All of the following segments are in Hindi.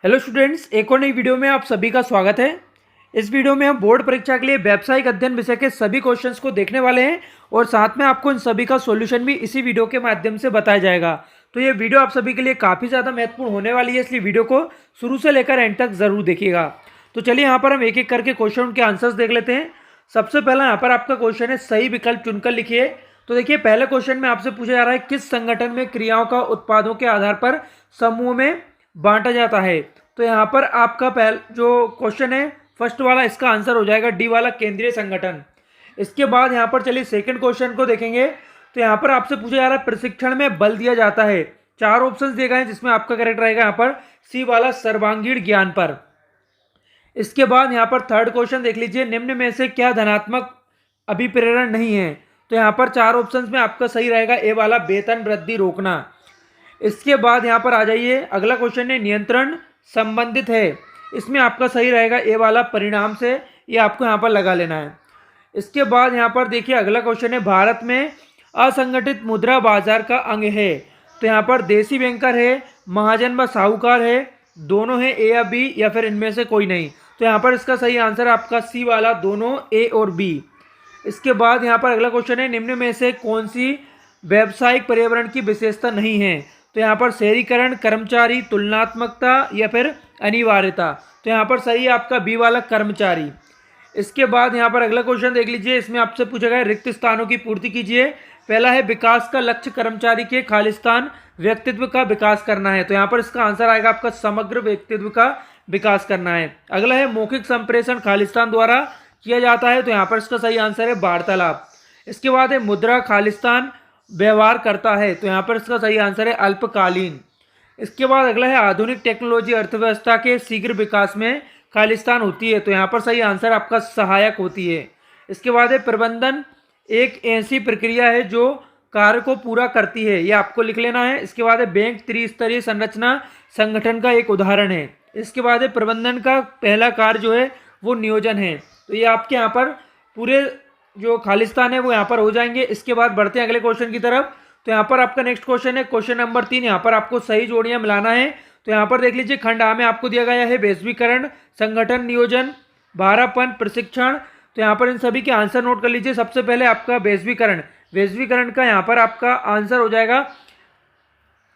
हेलो स्टूडेंट्स, एक और नई वीडियो में आप सभी का स्वागत है। इस वीडियो में हम बोर्ड परीक्षा के लिए व्यावसायिक अध्ययन विषय के सभी क्वेश्चंस को देखने वाले हैं और साथ में आपको इन सभी का सॉल्यूशन भी इसी वीडियो के माध्यम से बताया जाएगा। तो ये वीडियो आप सभी के लिए काफ़ी ज़्यादा महत्वपूर्ण होने वाली है, इसलिए वीडियो को शुरू से लेकर एंड तक ज़रूर देखिएगा। तो चलिए यहाँ पर हम एक एक करके क्वेश्चन के आंसर्स देख लेते हैं। सबसे पहला यहाँ पर आपका क्वेश्चन है, सही विकल्प चुनकर लिखिए। तो देखिए, पहले क्वेश्चन में आपसे पूछा जा रहा है, किस संगठन में क्रियाओं का उत्पादों के आधार पर समूह में बांटा जाता है। तो यहाँ पर आपका जो क्वेश्चन है फर्स्ट वाला, इसका आंसर हो जाएगा डी वाला, केंद्रीय संगठन। इसके बाद यहाँ पर चलिए सेकंड क्वेश्चन को देखेंगे। तो यहाँ पर आपसे पूछा जा रहा है, प्रशिक्षण में बल दिया जाता है। चार ऑप्शंस दिए गए हैं जिसमें आपका करेक्ट रहेगा यहाँ पर सी वाला, सर्वांगीण ज्ञान पर। इसके बाद यहाँ पर थर्ड क्वेश्चन देख लीजिए, निम्न में से क्या धनात्मक अभिप्रेरण नहीं है। तो यहाँ पर चार ऑप्शंस में आपका सही रहेगा ए वाला, वेतन वृद्धि रोकना। इसके बाद यहाँ पर आ जाइए, अगला क्वेश्चन है, नियंत्रण संबंधित है। इसमें आपका सही रहेगा ए वाला, परिणाम से। ये आपको यहाँ पर लगा लेना है। इसके बाद यहाँ पर देखिए, अगला क्वेश्चन है, भारत में असंगठित मुद्रा बाजार का अंग है। तो यहाँ पर देसी बैंकर है, महाजन व साहूकार है, दोनों है ए या बी, या फिर इनमें से कोई नहीं। तो यहाँ पर इसका सही आंसर आपका सी वाला, दोनों ए और बी। इसके बाद यहाँ पर अगला क्वेश्चन है, निम्न में से कौन सी व्यावसायिक पर्यावरण की विशेषता नहीं है। तो यहाँ पर शहरीकरण, कर्मचारी, तुलनात्मकता या फिर अनिवार्यता। तो यहाँ पर सही है आपका बी वाला, कर्मचारी। इसके बाद यहाँ पर अगला क्वेश्चन देख लीजिए, इसमें आपसे पूछा गया, रिक्त स्थानों की पूर्ति कीजिए। पहला है, विकास का लक्ष्य कर्मचारी के खालिस्तान व्यक्तित्व का विकास करना है। तो यहाँ पर इसका आंसर आएगा आपका समग्र व्यक्तित्व का विकास करना है। अगला है, मौखिक संप्रेषण खालिस्तान द्वारा किया जाता है। तो यहाँ पर इसका सही आंसर है वार्तालाप। इसके बाद है, मुद्रा खालिस्तान व्यवहार करता है। तो यहाँ पर इसका सही आंसर है अल्पकालीन। इसके बाद अगला है, आधुनिक टेक्नोलॉजी अर्थव्यवस्था के शीघ्र विकास में खालिस्तान होती है। तो यहाँ पर सही आंसर आपका सहायक होती है। इसके बाद है, प्रबंधन एक ऐसी प्रक्रिया है जो कार्य को पूरा करती है। ये आपको लिख लेना है। इसके बाद है, बैंक त्रिस्तरीय संरचना संगठन का एक उदाहरण है। इसके बाद है, प्रबंधन का पहला कार्य जो है वो नियोजन है। तो ये आपके यहाँ पर पूरे जो खालिस्तान है वो यहाँ पर हो जाएंगे। इसके बाद बढ़ते हैं अगले क्वेश्चन की तरफ। तो यहाँ पर आपका नेक्स्ट क्वेश्चन है, क्वेश्चन नंबर 3। यहाँ पर आपको सही जोड़ियां मिलाना है। तो यहाँ पर देख लीजिए, खंड आ में आपको दिया गया है, वैश्वीकरण, संगठन, नियोजन, भारापन, प्रशिक्षण। तो यहाँ पर इन सभी के आंसर नोट कर लीजिए। सबसे पहले आपका वैश्वीकरण, वैश्वीकरण का यहाँ पर आपका आंसर हो जाएगा,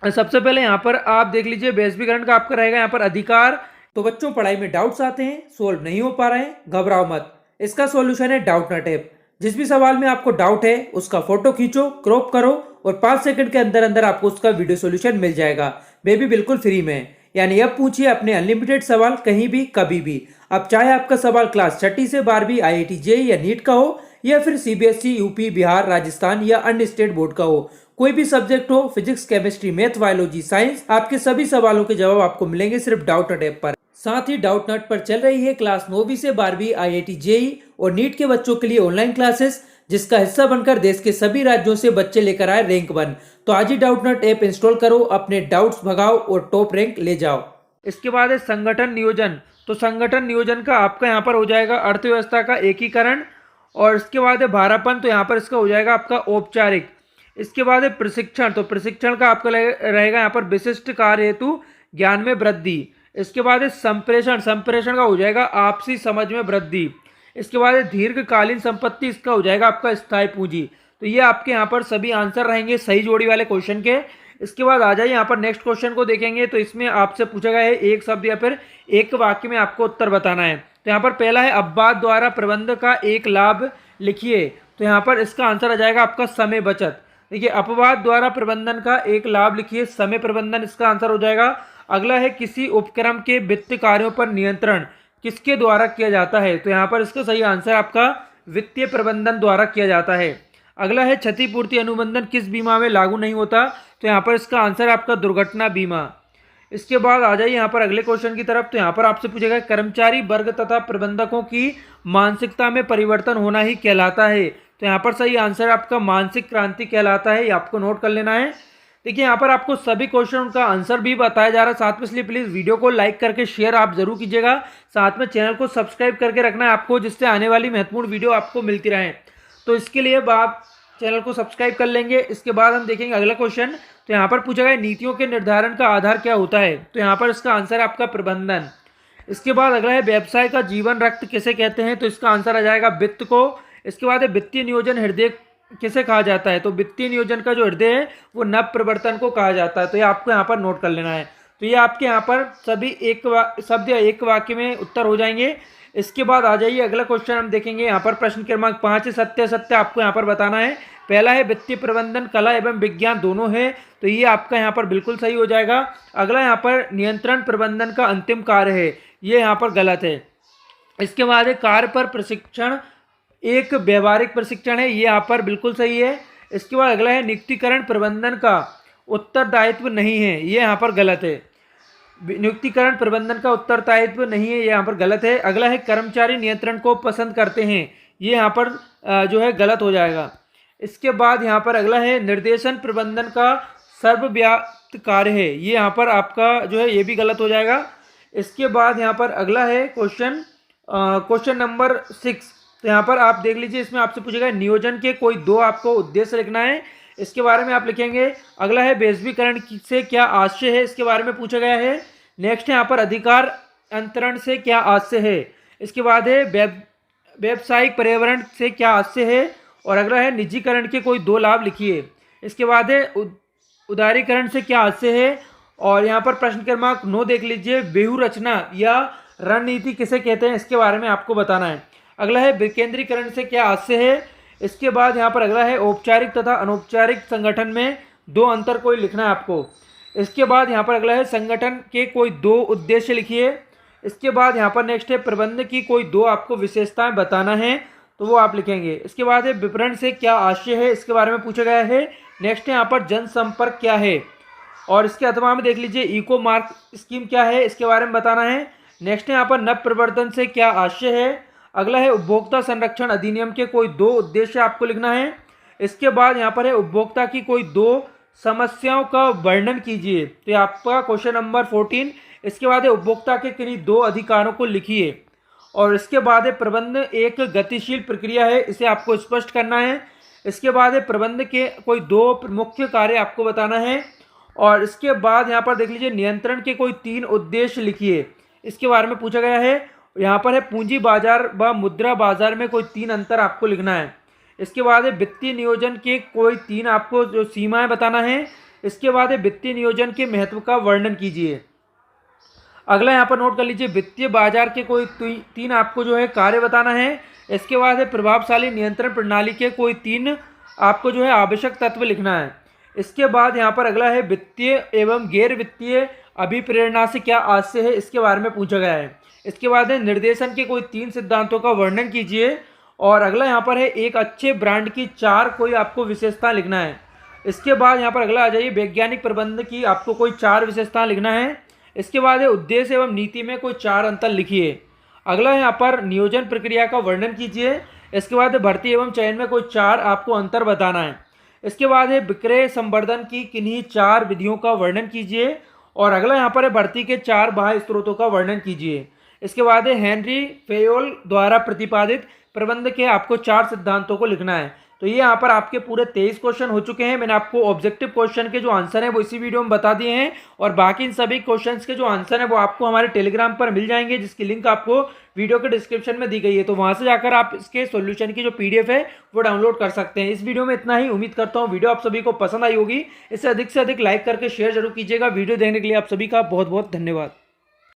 सबसे पहले यहाँ पर आप देख लीजिए, वैश्वीकरण का आपका रहेगा यहाँ पर अधिकार। तो बच्चों, पढ़ाई में डाउट्स आते हैं, सोल्व नहीं हो पा रहे हैं, घबराओ मत। इसका सॉल्यूशन है डाउट नट ऐप। जिस भी सवाल में आपको डाउट है उसका फोटो खींचो, क्रॉप करो और 5 सेकंड के अंदर अंदर आपको उसका वीडियो सॉल्यूशन मिल जाएगा। वे भी बिल्कुल फ्री में। यानी अब पूछिए अपने अनलिमिटेड सवाल, कहीं भी कभी भी। अब चाहे आपका सवाल क्लास 6ठी से 12वीं IIT JEE या नीट का हो, या फिर CBSE, यूपी, बिहार, राजस्थान या अन्य स्टेट बोर्ड का हो, कोई भी सब्जेक्ट हो, physics, chemistry, math, biology, science, आपके सभी सवालों के जवाब आपको मिलेंगे सिर्फ डाउट नट ऐप पर। साथ ही डाउट नट पर चल रही है क्लास 9वीं से 12वीं IIT JEE और नीट के बच्चों के लिए ऑनलाइन क्लासेस, जिसका हिस्सा बनकर देश के सभी राज्यों से बच्चे लेकर आए रैंक 1। तो आज ही डाउट नट ऐप इंस्टॉल करो, अपने डाउट्स भगाओ और टॉप रैंक ले जाओ। इसके बाद है संगठन नियोजन। तो संगठन नियोजन का आपका यहाँ पर हो जाएगा अर्थव्यवस्था का एकीकरण। और इसके बाद है भारापन। तो यहाँ पर इसका हो जाएगा आपका औपचारिक। इसके बाद है प्रशिक्षण। तो प्रशिक्षण का आपका रहेगा यहाँ पर विशिष्ट कार्य हेतु ज्ञान में वृद्धि। इसके बाद है संप्रेषण। संप्रेषण का हो जाएगा आपसी समझ में वृद्धि। इसके बाद है दीर्घकालीन संपत्ति। इसका हो जाएगा आपका स्थायी पूंजी। तो ये आपके यहाँ पर सभी आंसर रहेंगे सही जोड़ी वाले क्वेश्चन के। इसके बाद आ जाइए यहाँ पर नेक्स्ट क्वेश्चन को देखेंगे। तो इसमें आपसे पूछा गया है, एक शब्द या फिर एक वाक्य में आपको उत्तर बताना है। तो यहाँ पर पहला है, अपवाद द्वारा प्रबंध का एक लाभ लिखिए। तो यहाँ पर इसका आंसर आ जाएगा आपका समय बचत। देखिए, अपवाद द्वारा प्रबंधन का एक लाभ लिखिए, समय प्रबंधन इसका आंसर हो जाएगा। अगला है, किसी उपक्रम के वित्त कार्यों पर नियंत्रण किसके द्वारा किया जाता है। तो यहाँ पर इसका सही आंसर आपका वित्तीय प्रबंधन द्वारा किया जाता है। अगला है, क्षतिपूर्ति अनुबंधन किस बीमा में लागू नहीं होता। तो यहाँ पर इसका आंसर आपका दुर्घटना बीमा। इसके बाद आ जाइए यहाँ पर अगले क्वेश्चन की तरफ। तो यहाँ पर आपसे पूछेगा, कर्मचारी वर्ग तथा प्रबंधकों की मानसिकता में परिवर्तन होना ही कहलाता है। तो यहाँ पर सही आंसर आपका मानसिक क्रांति कहलाता है। ये आपको नोट कर लेना है। देखिए, यहाँ पर आपको सभी क्वेश्चन का आंसर भी बताया जा रहा है साथ में, इसलिए प्लीज़ वीडियो को लाइक करके शेयर आप जरूर कीजिएगा। साथ में चैनल को सब्सक्राइब करके रखना है आपको, जिससे आने वाली महत्वपूर्ण वीडियो आपको मिलती रहे। तो इसके लिए आप चैनल को सब्सक्राइब कर लेंगे। इसके बाद हम देखेंगे अगला क्वेश्चन। तो यहाँ पर पूछा गया नीतियों के निर्धारण का आधार क्या होता है, तो यहाँ पर इसका आंसर है आपका प्रबंधन। इसके बाद अगला है व्यवसाय का जीवन रक्त किसे कहते हैं, तो इसका आंसर आ जाएगा वित्त को। इसके बाद है वित्तीय नियोजन हृदय किसे कहा जाता है, तो वित्तीय नियोजन का जो हृदय है वो नव प्रवर्तन को कहा जाता है। तो ये आपको यहाँ पर नोट कर लेना है। तो ये आपके यहाँ पर सभी एक शब्द या एक वाक्य में उत्तर हो जाएंगे। इसके बाद आ जाइए अगला क्वेश्चन हम देखेंगे। यहाँ पर प्रश्न क्रमांक 5 सत्य सत्य आपको यहाँ पर बताना है। पहला है वित्तीय प्रबंधन कला एवं विज्ञान दोनों है, तो ये आपका यहाँ पर बिल्कुल सही हो जाएगा। अगला यहाँ पर नियंत्रण प्रबंधन का अंतिम कार्य है, ये यहाँ पर गलत है। इसके बाद है कार्य पर प्रशिक्षण एक व्यवहारिक प्रशिक्षण है, ये यहाँ पर बिल्कुल सही है। इसके बाद अगला है नियुक्तिकरण प्रबंधन का उत्तरदायित्व नहीं है, ये यहाँ पर गलत है। नियुक्तिकरण प्रबंधन का उत्तरदायित्व नहीं है, ये यहाँ पर गलत है। अगला है कर्मचारी नियंत्रण को पसंद करते हैं, ये यहाँ पर जो है गलत हो जाएगा। इसके बाद यहाँ पर अगला है निर्देशन प्रबंधन का सर्वव्याप्त कार्य है, ये यहाँ पर आपका जो है ये भी गलत हो जाएगा। इसके बाद यहाँ पर अगला है क्वेश्चन नंबर 6। तो यहाँ पर आप देख लीजिए, इसमें आपसे पूछेगा नियोजन के कोई दो आपको उद्देश्य लिखना है, इसके बारे में आप लिखेंगे। अगला है वैश्वीकरण से क्या आशय है, इसके बारे में पूछा गया है। नेक्स्ट है यहाँ पर अधिकार अंतरण से क्या आशय है। इसके बाद है व्यावसायिक पर्यावरण से क्या आशय है। और अगला है निजीकरण के कोई दो लाभ लिखिए। इसके बाद है उदारीकरण से क्या आशय है। और यहाँ पर प्रश्न क्रमांक 9 देख लीजिए, व्यूह रचना या रणनीति किसे कहते हैं, इसके बारे में आपको बताना है। अगला है विकेंद्रीकरण से क्या आशय है। इसके बाद यहाँ पर अगला है औपचारिक तथा अनौपचारिक संगठन में दो अंतर कोई लिखना है आपको। इसके बाद यहाँ पर अगला है संगठन के कोई दो उद्देश्य लिखिए। इसके बाद यहाँ पर नेक्स्ट है प्रबंध की कोई दो आपको विशेषताएं बताना है, तो वो आप लिखेंगे। इसके बाद है विपणन से क्या आशय है, इसके बारे में पूछा गया है। नेक्स्ट है यहाँ पर जनसंपर्क क्या है। और इसके अथवा में देख लीजिए इको मार्क स्कीम क्या है, इसके बारे में बताना है। नेक्स्ट है यहाँ पर नव प्रवर्तन से क्या आशय है। अगला है उपभोक्ता संरक्षण अधिनियम के कोई दो उद्देश्य आपको लिखना है। इसके बाद यहाँ पर है उपभोक्ता की कोई दो समस्याओं का वर्णन कीजिए, तो ये आपका क्वेश्चन नंबर 14। इसके बाद है उपभोक्ता के किन्हीं दो अधिकारों को लिखिए। और इसके बाद है प्रबंध एक गतिशील प्रक्रिया है, इसे आपको स्पष्ट करना है। इसके बाद है प्रबंध के कोई दो मुख्य कार्य आपको बताना है। और इसके बाद यहाँ पर देख लीजिए नियंत्रण के कोई तीन उद्देश्य लिखिए, इसके बारे में पूछा गया है। यहाँ पर है पूंजी बाजार व मुद्रा बाजार में कोई तीन अंतर आपको लिखना है। इसके बाद है वित्तीय नियोजन के कोई तीन आपको जो सीमाएं बताना है। इसके बाद है वित्तीय नियोजन के महत्व का वर्णन कीजिए। अगला यहाँ पर नोट कर लीजिए वित्तीय बाजार के कोई तीन आपको जो है कार्य बताना है। इसके बाद है प्रभावशाली नियंत्रण प्रणाली के कोई तीन आपको जो है आवश्यक तत्व लिखना है। इसके बाद यहाँ पर अगला है वित्तीय एवं गैर वित्तीय अभिप्रेरणा से क्या आशय है, इसके बारे में पूछा गया है। इसके बाद है निर्देशन के कोई तीन सिद्धांतों का वर्णन कीजिए। और अगला यहाँ पर है एक अच्छे ब्रांड की चार कोई आपको विशेषता लिखना है। इसके बाद यहाँ पर अगला आ जाइए वैज्ञानिक प्रबंध की आपको कोई चार विशेषता लिखना है। इसके बाद है उद्देश्य एवं नीति में कोई चार अंतर लिखिए। अगला यहाँ पर नियोजन प्रक्रिया का वर्णन कीजिए। इसके बाद भर्ती एवं चयन में कोई चार आपको अंतर बताना है। इसके बाद है विक्रय संवर्धन की किन्हीं चार विधियों का वर्णन कीजिए। और अगला यहाँ पर है भर्ती के चार बाह्य स्रोतों का वर्णन कीजिए। इसके बाद है हेनरी फेयोल द्वारा प्रतिपादित प्रबंध के आपको चार सिद्धांतों को लिखना है। तो ये यहाँ पर आपके पूरे 23 क्वेश्चन हो चुके हैं। मैंने आपको ऑब्जेक्टिव क्वेश्चन के जो आंसर है वो इसी वीडियो में बता दिए हैं। और बाकी इन सभी क्वेश्चंस के जो आंसर है वो आपको हमारे टेलीग्राम पर मिल जाएंगे, जिसकी लिंक आपको वीडियो के डिस्क्रिप्शन में दी गई है। तो वहां से जाकर आप इसके सॉल्यूशन की जो पीडीएफ है वो डाउनलोड कर सकते हैं। इस वीडियो में इतना ही। उम्मीद करता हूँ वीडियो आप सभी को पसंद आई होगी। इसे अधिक से अधिक लाइक करके शेयर जरूर कीजिएगा। वीडियो देखने के लिए आप सभी का बहुत बहुत धन्यवाद।